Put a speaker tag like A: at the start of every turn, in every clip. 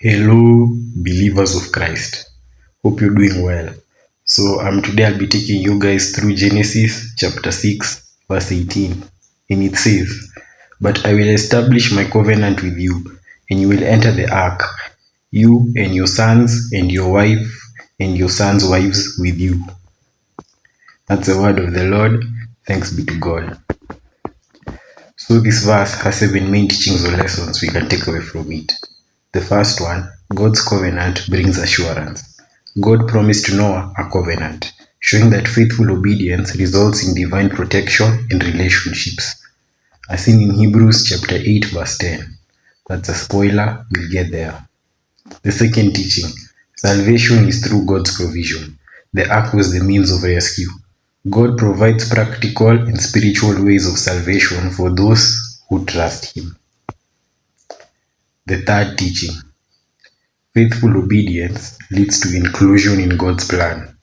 A: Hello, believers of Christ. Hope you're doing well. So, today I'll be taking you guys through Genesis chapter 6, verse 18. And it says, "But I will establish my covenant with you, and you will enter the ark, you and your sons, and your wife, and your sons' wives with you." That's the word of the Lord. Thanks be to God. So, this verse has 7 main teachings or lessons we can take away from it. The first one, God's covenant brings assurance. God promised Noah a covenant, showing that faithful obedience results in divine protection and relationships. As seen in Hebrews chapter 8 verse 10. That's a spoiler, we'll get there. The second teaching, salvation is through God's provision. The ark was the means of rescue. God provides practical and spiritual ways of salvation for those who trust Him. The third teaching, faithful obedience leads to inclusion in God's plan.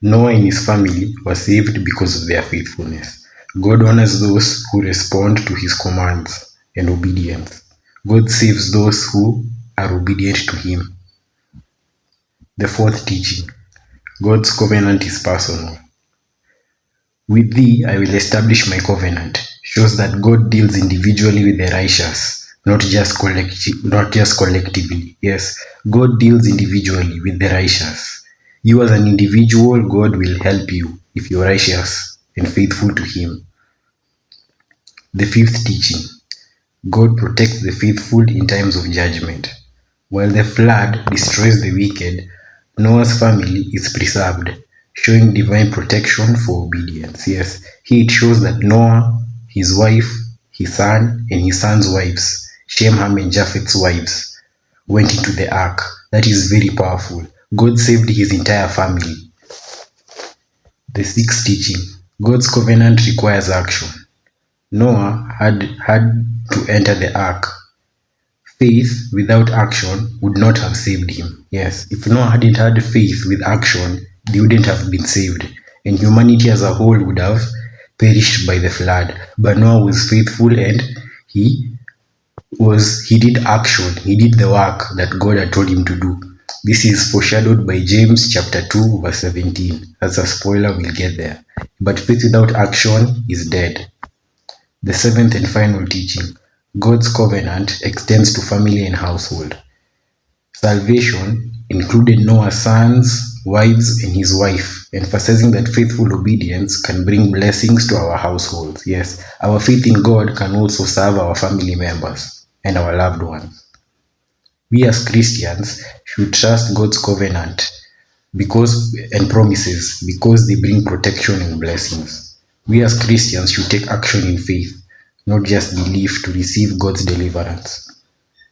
A: Noah and his family were saved because of their faithfulness. God honors those who respond to His commands and obedience. God saves those who are obedient to Him. The fourth teaching, God's covenant is personal. With thee I will establish my covenant, shows that God deals individually with the righteous, not just collectively. Yes, God deals individually with the righteous. You as an individual, God will help you if you're righteous and faithful to Him. The fifth teaching, God protects the faithful in times of judgment. While the flood destroys the wicked, Noah's family is preserved, showing divine protection for obedience. Yes, here it shows that Noah, his wife, his son, and his son's wives, Shem, Ham, and Japheth's wives, went into the ark. That is very powerful. God saved his entire family. The sixth teaching, God's covenant requires action. Noah had to enter the ark. Faith without action would not have saved him. Yes, if Noah hadn't had faith with action, they wouldn't have been saved, and humanity as a whole would have perished by the flood. But Noah was faithful, and he did action, he did the work that God had told him to do. This is foreshadowed by James chapter 2 verse 17. That's a spoiler, we'll get there. But faith without action is dead. The seventh and final teaching, God's covenant extends to family and household. Salvation included Noah's sons, wives, and his wife, emphasizing that faithful obedience can bring blessings to our households. Yes, our faith in God can also serve our family members and our loved ones. We as Christians should trust God's covenant and promises because they bring protection and blessings. We as Christians should take action in faith, not just belief, to receive God's deliverance.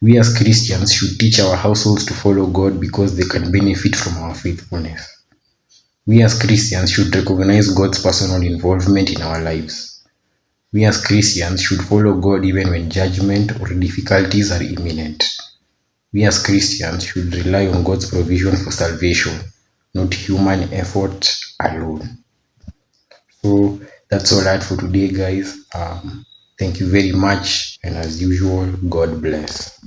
A: We as Christians should teach our households to follow God because they can benefit from our faithfulness. We as Christians should recognize God's personal involvement in our lives. We as Christians should follow God even when judgment or difficulties are imminent. We as Christians should rely on God's provision for salvation, not human effort alone. So that's all I had for today, guys. Thank you very much, and as usual, God bless.